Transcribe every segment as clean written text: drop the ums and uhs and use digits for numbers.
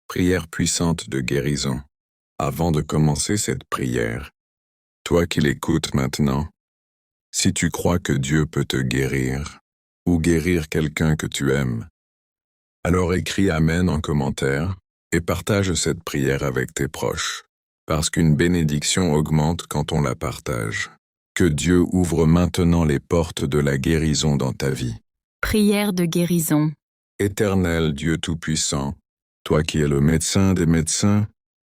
Prière puissante de guérison. Avant de commencer cette prière, toi qui l'écoutes maintenant, si tu crois que Dieu peut te guérir, ou guérir quelqu'un que tu aimes, alors écris Amen en commentaire et partage cette prière avec tes proches, parce qu'une bénédiction augmente quand on la partage. Que Dieu ouvre maintenant les portes de la guérison dans ta vie. Prière de guérison. Éternel Dieu Tout-Puissant, toi qui es le médecin des médecins,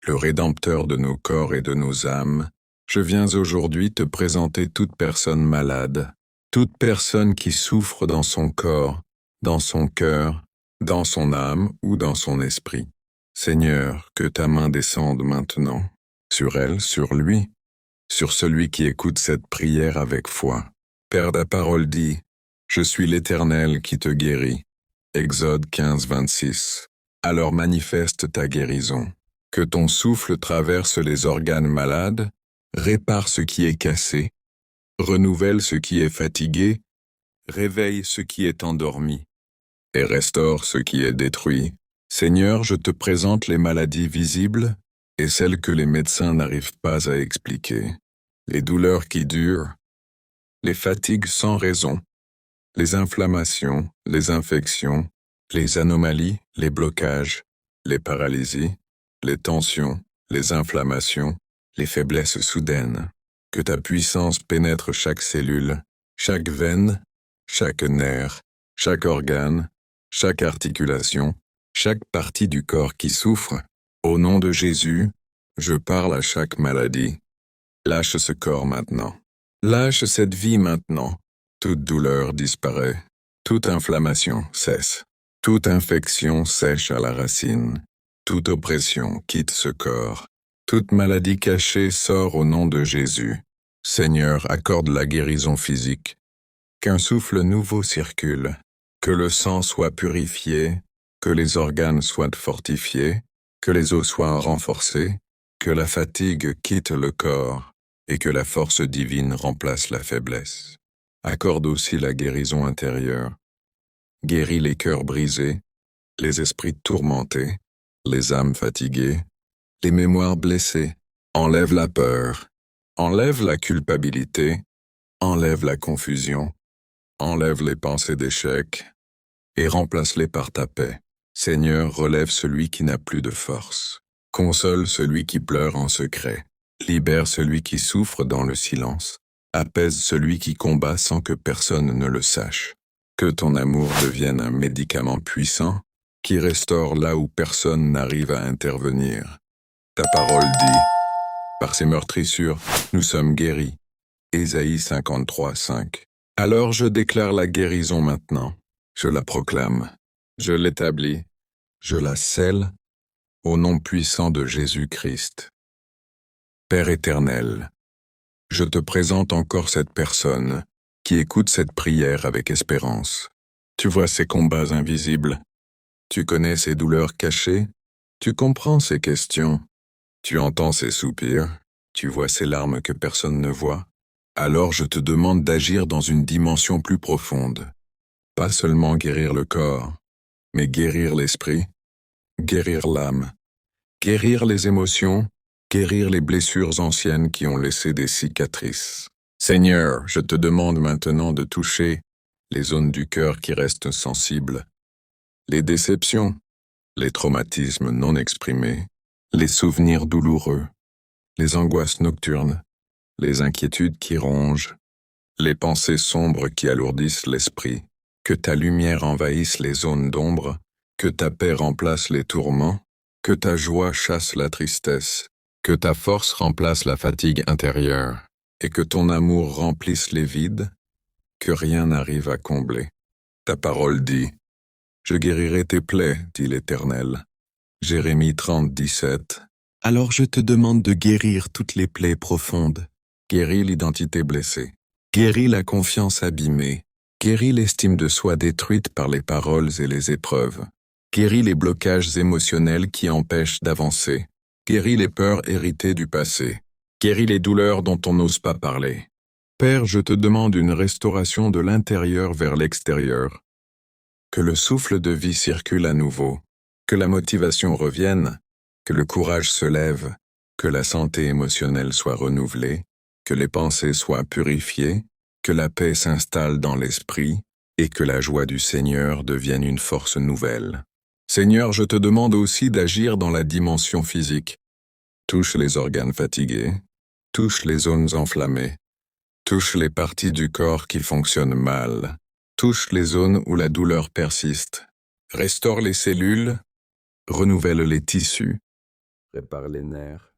le rédempteur de nos corps et de nos âmes, je viens aujourd'hui te présenter toute personne malade, toute personne qui souffre dans son corps, dans son cœur, dans son âme ou dans son esprit. Seigneur, que ta main descende maintenant, sur elle, sur lui, sur celui qui écoute cette prière avec foi. Père, ta parole dit, « Je suis l'Éternel qui te guérit ». Exode 15, 26. Alors manifeste ta guérison. Que ton souffle traverse les organes malades, répare ce qui est cassé, renouvelle ce qui est fatigué, réveille ce qui est endormi, et restaure ce qui est détruit. Seigneur, je te présente les maladies visibles et celles que les médecins n'arrivent pas à expliquer, les douleurs qui durent, les fatigues sans raison, les inflammations, les infections, les anomalies, les blocages, les paralysies, les tensions, les inflammations, les faiblesses soudaines. Que ta puissance pénètre chaque cellule, chaque veine, chaque nerf, chaque organe, chaque articulation, chaque partie du corps qui souffre. Au nom de Jésus, je parle à chaque maladie. Lâche ce corps maintenant. Lâche cette vie maintenant. Toute douleur disparaît. Toute inflammation cesse. Toute infection sèche à la racine. Toute oppression quitte ce corps. Toute maladie cachée sort au nom de Jésus. Seigneur, accorde la guérison physique. Qu'un souffle nouveau circule. Que le sang soit purifié. Que les organes soient fortifiés. Que les os soient renforcés. Que la fatigue quitte le corps. Et que la force divine remplace la faiblesse. Accorde aussi la guérison intérieure. Guéris les cœurs brisés, les esprits tourmentés, les âmes fatiguées, les mémoires blessées. Enlève la peur, enlève la culpabilité, enlève la confusion, enlève les pensées d'échec et remplace-les par ta paix. Seigneur, relève celui qui n'a plus de force. Console celui qui pleure en secret. Libère celui qui souffre dans le silence. Apaise celui qui combat sans que personne ne le sache. Que ton amour devienne un médicament puissant qui restaure là où personne n'arrive à intervenir. Ta parole dit, par ses meurtrissures, nous sommes guéris. Ésaïe 53, 5. Alors je déclare la guérison maintenant. Je la proclame. Je l'établis. Je la scelle au nom puissant de Jésus-Christ. Père éternel, je te présente encore cette personne qui écoute cette prière avec espérance. Tu vois ses combats invisibles. Tu connais ses douleurs cachées. Tu comprends ses questions. Tu entends ses soupirs. Tu vois ses larmes que personne ne voit. Alors je te demande d'agir dans une dimension plus profonde. Pas seulement guérir le corps, mais guérir l'esprit, guérir l'âme, guérir les émotions, guérir les blessures anciennes qui ont laissé des cicatrices. Seigneur, je te demande maintenant de toucher les zones du cœur qui restent sensibles, les déceptions, les traumatismes non exprimés, les souvenirs douloureux, les angoisses nocturnes, les inquiétudes qui rongent, les pensées sombres qui alourdissent l'esprit. Que ta lumière envahisse les zones d'ombre, que ta paix remplace les tourments, que ta joie chasse la tristesse, que ta force remplace la fatigue intérieure, et que ton amour remplisse les vides, que rien n'arrive à combler. Ta parole dit, « Je guérirai tes plaies, dit l'Éternel. » Jérémie 30, 17. Alors je te demande de guérir toutes les plaies profondes. Guéris l'identité blessée. Guéris la confiance abîmée. Guéris l'estime de soi détruite par les paroles et les épreuves. Guéris les blocages émotionnels qui empêchent d'avancer. Guéris les peurs héritées du passé. Guéris les douleurs dont on n'ose pas parler. Père, je te demande une restauration de l'intérieur vers l'extérieur. Que le souffle de vie circule à nouveau. Que la motivation revienne, que le courage se lève, que la santé émotionnelle soit renouvelée, que les pensées soient purifiées, que la paix s'installe dans l'esprit, et que la joie du Seigneur devienne une force nouvelle. Seigneur, je te demande aussi d'agir dans la dimension physique. Touche les organes fatigués, touche les zones enflammées, touche les parties du corps qui fonctionnent mal, touche les zones où la douleur persiste, restaure les cellules, renouvelle les tissus, répare les nerfs,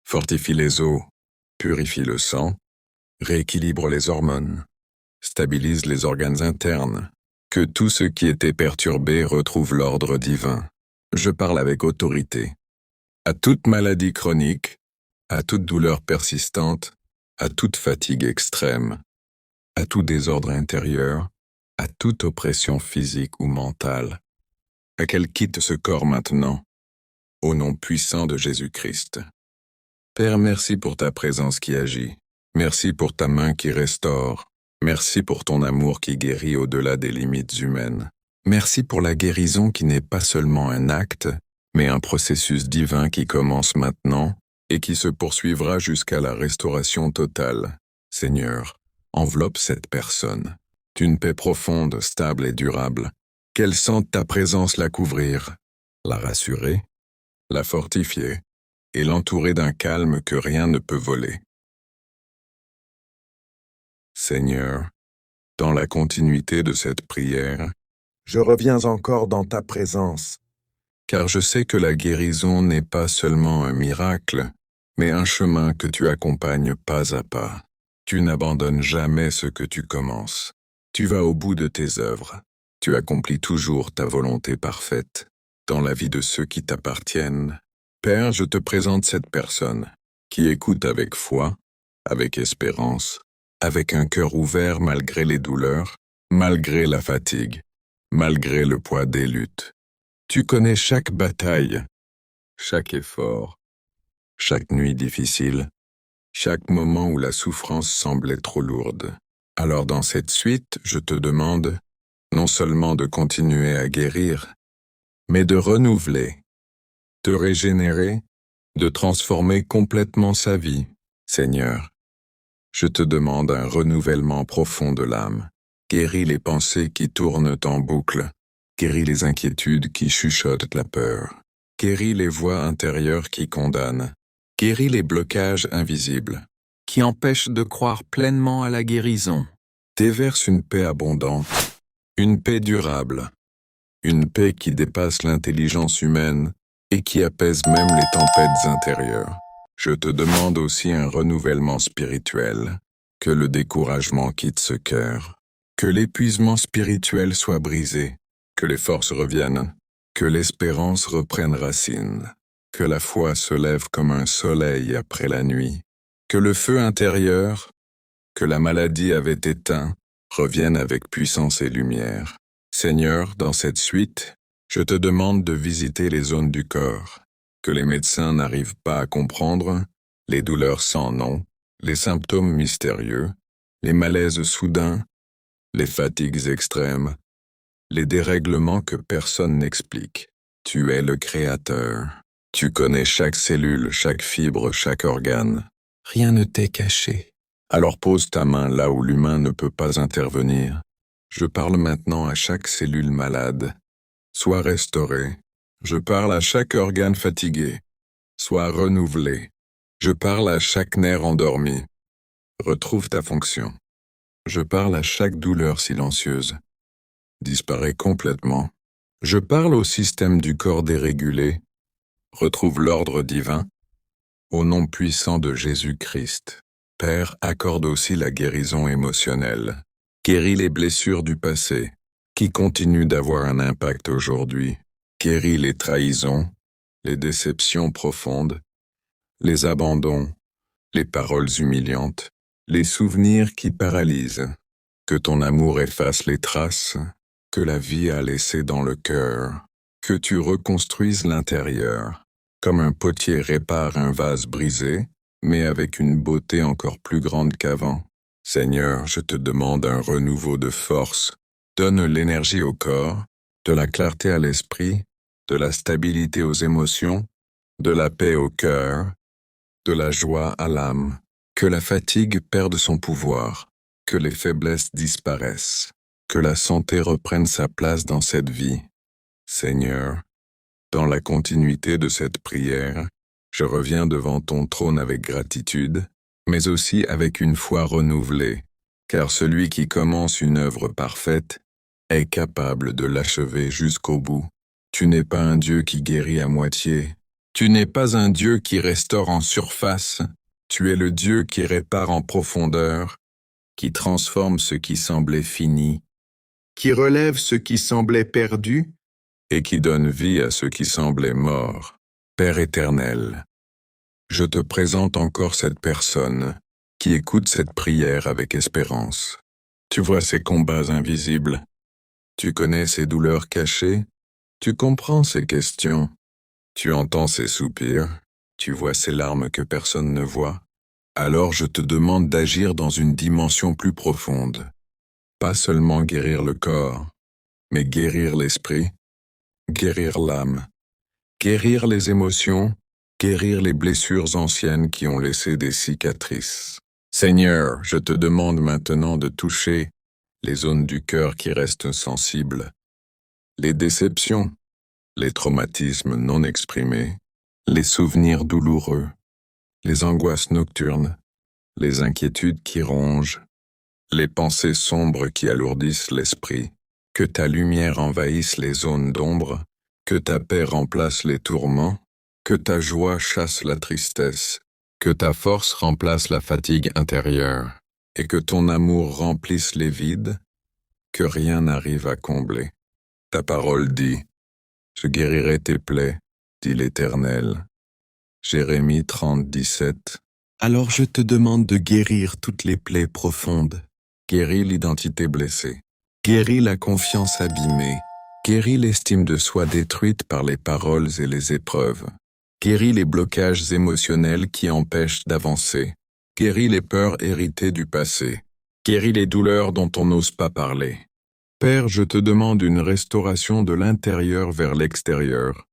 fortifie les os, purifie le sang, rééquilibre les hormones, stabilise les organes internes, que tout ce qui était perturbé retrouve l'ordre divin. Je parle avec autorité. À toute maladie chronique, à toute douleur persistante, à toute fatigue extrême, à tout désordre intérieur, à toute oppression physique ou mentale, à qu'elle quitte ce corps maintenant, au nom puissant de Jésus-Christ. Père, merci pour ta présence qui agit. Merci pour ta main qui restaure. Merci pour ton amour qui guérit au-delà des limites humaines. Merci pour la guérison qui n'est pas seulement un acte, mais un processus divin qui commence maintenant et qui se poursuivra jusqu'à la restauration totale. Seigneur, enveloppe cette personne d'une paix profonde, stable et durable. Qu'elle sente ta présence la couvrir, la rassurer, la fortifier et l'entourer d'un calme que rien ne peut voler. Seigneur, dans la continuité de cette prière, je reviens encore dans ta présence, car je sais que la guérison n'est pas seulement un miracle, mais un chemin que tu accompagnes pas à pas. Tu n'abandonnes jamais ce que tu commences. Tu vas au bout de tes œuvres. Tu accomplis toujours ta volonté parfaite dans la vie de ceux qui t'appartiennent. Père, je te présente cette personne qui écoute avec foi, avec espérance, avec un cœur ouvert malgré les douleurs, malgré la fatigue, malgré le poids des luttes. Tu connais chaque bataille, chaque effort, chaque nuit difficile, chaque moment où la souffrance semblait trop lourde. Alors dans cette suite, je te demande non seulement de continuer à guérir, mais de renouveler, de régénérer, de transformer complètement sa vie. Seigneur, je te demande un renouvellement profond de l'âme. Guéris les pensées qui tournent en boucle. Guéris les inquiétudes qui chuchotent la peur. Guéris les voix intérieures qui condamnent. Guéris les blocages invisibles qui empêchent de croire pleinement à la guérison. Déverse une paix abondante, une paix durable, une paix qui dépasse l'intelligence humaine et qui apaise même les tempêtes intérieures. Je te demande aussi un renouvellement spirituel, que le découragement quitte ce cœur, que l'épuisement spirituel soit brisé, que les forces reviennent, que l'espérance reprenne racine, que la foi se lève comme un soleil après la nuit, que le feu intérieur, que la maladie avait éteint, revienne avec puissance et lumière. Seigneur, dans cette suite, je te demande de visiter les zones du corps, que les médecins n'arrivent pas à comprendre, les douleurs sans nom, les symptômes mystérieux, les malaises soudains, les fatigues extrêmes, les dérèglements que personne n'explique. Tu es le Créateur. Tu connais chaque cellule, chaque fibre, chaque organe. Rien ne t'est caché. Alors pose ta main là où l'humain ne peut pas intervenir. Je parle maintenant à chaque cellule malade. Sois restaurée. Je parle à chaque organe fatigué. Sois renouvelé. Je parle à chaque nerf endormi. Retrouve ta fonction. Je parle à chaque douleur silencieuse. Disparaît complètement. Je parle au système du corps dérégulé. Retrouve l'ordre divin. Au nom puissant de Jésus-Christ. Père, accorde aussi la guérison émotionnelle. Guéris les blessures du passé, qui continuent d'avoir un impact aujourd'hui. Guéris les trahisons, les déceptions profondes, les abandons, les paroles humiliantes, les souvenirs qui paralysent. Que ton amour efface les traces que la vie a laissées dans le cœur. Que tu reconstruises l'intérieur, comme un potier répare un vase brisé, mais avec une beauté encore plus grande qu'avant. Seigneur, je te demande un renouveau de force. Donne l'énergie au corps, de la clarté à l'esprit, de la stabilité aux émotions, de la paix au cœur, de la joie à l'âme, que la fatigue perde son pouvoir, que les faiblesses disparaissent, que la santé reprenne sa place dans cette vie. Seigneur, dans la continuité de cette prière, je reviens devant ton trône avec gratitude, mais aussi avec une foi renouvelée, car celui qui commence une œuvre parfaite est capable de l'achever jusqu'au bout. Tu n'es pas un Dieu qui guérit à moitié. Tu n'es pas un Dieu qui restaure en surface. Tu es le Dieu qui répare en profondeur, qui transforme ce qui semblait fini, qui relève ce qui semblait perdu et qui donne vie à ce qui semblait mort. Père éternel, je te présente encore cette personne qui écoute cette prière avec espérance. Tu vois ses combats invisibles. Tu connais ses douleurs cachées. Tu comprends ses questions. Tu entends ses soupirs. Tu vois ses larmes que personne ne voit. Alors je te demande d'agir dans une dimension plus profonde. Pas seulement guérir le corps, mais guérir l'esprit, guérir l'âme, guérir les émotions, guérir les blessures anciennes qui ont laissé des cicatrices. Seigneur, je te demande maintenant de toucher les zones du cœur qui restent sensibles, les déceptions, les traumatismes non exprimés, les souvenirs douloureux, les angoisses nocturnes, les inquiétudes qui rongent, les pensées sombres qui alourdissent l'esprit. Que ta lumière envahisse les zones d'ombre, que ta paix remplace les tourments, que ta joie chasse la tristesse, que ta force remplace la fatigue intérieure, et que ton amour remplisse les vides, que rien n'arrive à combler. Ta parole dit, « Je guérirai tes plaies, dit l'Éternel. » Jérémie 30, 17. Alors je te demande de guérir toutes les plaies profondes. Guéris l'identité blessée. Guéris la confiance abîmée. Guéris l'estime de soi détruite par les paroles et les épreuves. Guéris les blocages émotionnels qui empêchent d'avancer. Guéris les peurs héritées du passé. Guéris les douleurs dont on n'ose pas parler. Père, je te demande une restauration de l'intérieur vers l'extérieur.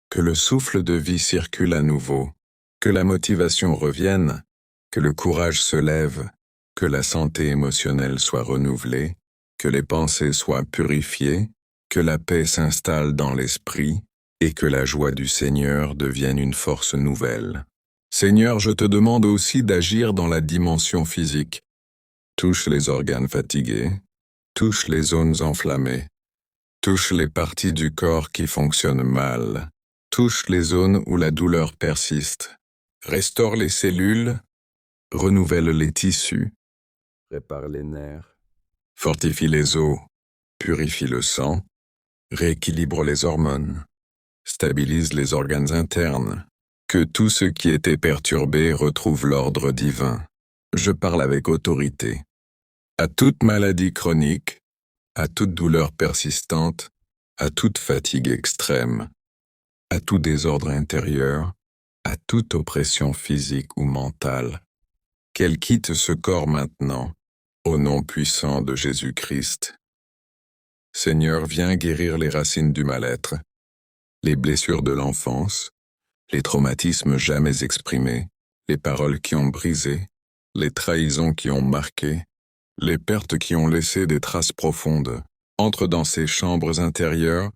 Que le souffle de vie circule à nouveau. Que la motivation revienne. Que le courage se lève. Que la santé émotionnelle soit renouvelée. Que les pensées soient purifiées. Que la paix s'installe dans l'esprit. Et que la joie du Seigneur devienne une force nouvelle. Seigneur, je te demande aussi d'agir dans la dimension physique. Touche les organes fatigués, touche les zones enflammées, touche les parties du corps qui fonctionnent mal, touche les zones où la douleur persiste, restaure les cellules, renouvelle les tissus, répare les nerfs, fortifie les os, purifie le sang, rééquilibre les hormones, stabilise les organes internes, que tout ce qui était perturbé retrouve l'ordre divin. Je parle avec autorité. À toute maladie chronique, à toute douleur persistante, à toute fatigue extrême, à tout désordre intérieur, à toute oppression physique ou mentale, qu'elle quitte ce corps maintenant, au nom puissant de Jésus-Christ. Seigneur, viens guérir les racines du mal-être, les blessures de l'enfance, les traumatismes jamais exprimés, les paroles qui ont brisé, les trahisons qui ont marqué, les pertes qui ont laissé des traces profondes. Entre dans ces chambres intérieures,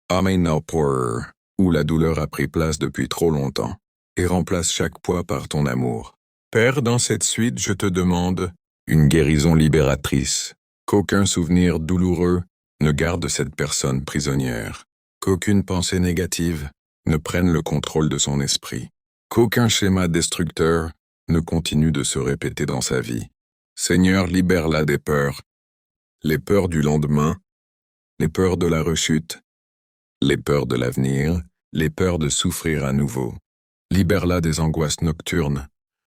Amen Outpour, où la douleur a pris place depuis trop longtemps, et remplace chaque poids par ton amour. Père, dans cette suite, je te demande une guérison libératrice, qu'aucun souvenir douloureux ne garde cette personne prisonnière, qu'aucune pensée négative ne prenne le contrôle de son esprit, qu'aucun schéma destructeur ne continue de se répéter dans sa vie. Seigneur, libère-la des peurs, les peurs du lendemain, les peurs de la rechute, les peurs de l'avenir, les peurs de souffrir à nouveau. Libère-la des angoisses nocturnes,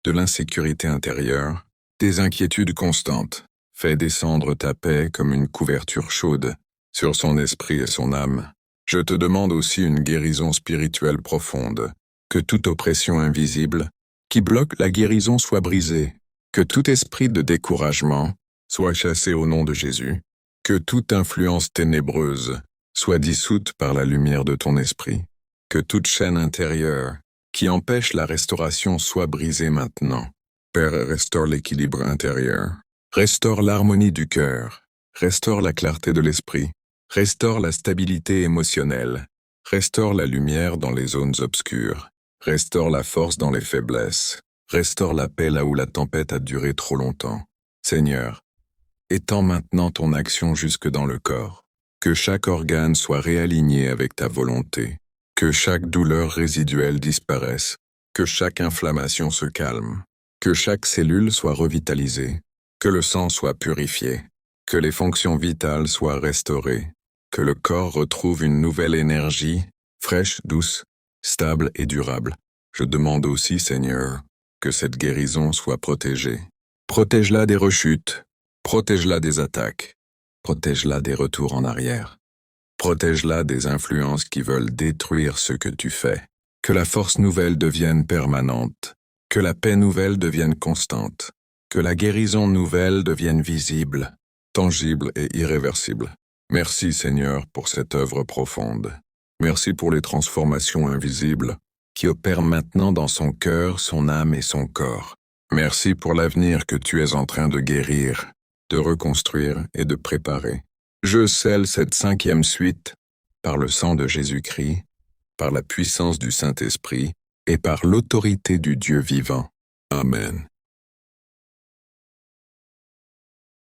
de l'insécurité intérieure, des inquiétudes constantes. Fais descendre ta paix comme une couverture chaude sur son esprit et son âme. Je te demande aussi une guérison spirituelle profonde, que toute oppression invisible qui bloque la guérison soit brisée, que tout esprit de découragement soit chassé au nom de Jésus, que toute influence ténébreuse soit dissoute par la lumière de ton esprit. Que toute chaîne intérieure, qui empêche la restauration, soit brisée maintenant. Père, restaure l'équilibre intérieur. Restaure l'harmonie du cœur. Restaure la clarté de l'esprit. Restaure la stabilité émotionnelle. Restaure la lumière dans les zones obscures. Restaure la force dans les faiblesses. Restaure la paix là où la tempête a duré trop longtemps. Seigneur, étends maintenant ton action jusque dans le corps. Que chaque organe soit réaligné avec ta volonté. Que chaque douleur résiduelle disparaisse. Que chaque inflammation se calme. Que chaque cellule soit revitalisée. Que le sang soit purifié. Que les fonctions vitales soient restaurées. Que le corps retrouve une nouvelle énergie, fraîche, douce, stable et durable. Je demande aussi, Seigneur, que cette guérison soit protégée. Protège-la des rechutes. Protège-la des attaques. Protège-la des retours en arrière. Protège-la des influences qui veulent détruire ce que tu fais. Que la force nouvelle devienne permanente. Que la paix nouvelle devienne constante. Que la guérison nouvelle devienne visible, tangible et irréversible. Merci Seigneur pour cette œuvre profonde. Merci pour les transformations invisibles qui opèrent maintenant dans son cœur, son âme et son corps. Merci pour l'avenir que tu es en train de guérir, de reconstruire et de préparer. Je scelle cette 5e suite par le sang de Jésus-Christ, par la puissance du Saint-Esprit et par l'autorité du Dieu vivant. Amen.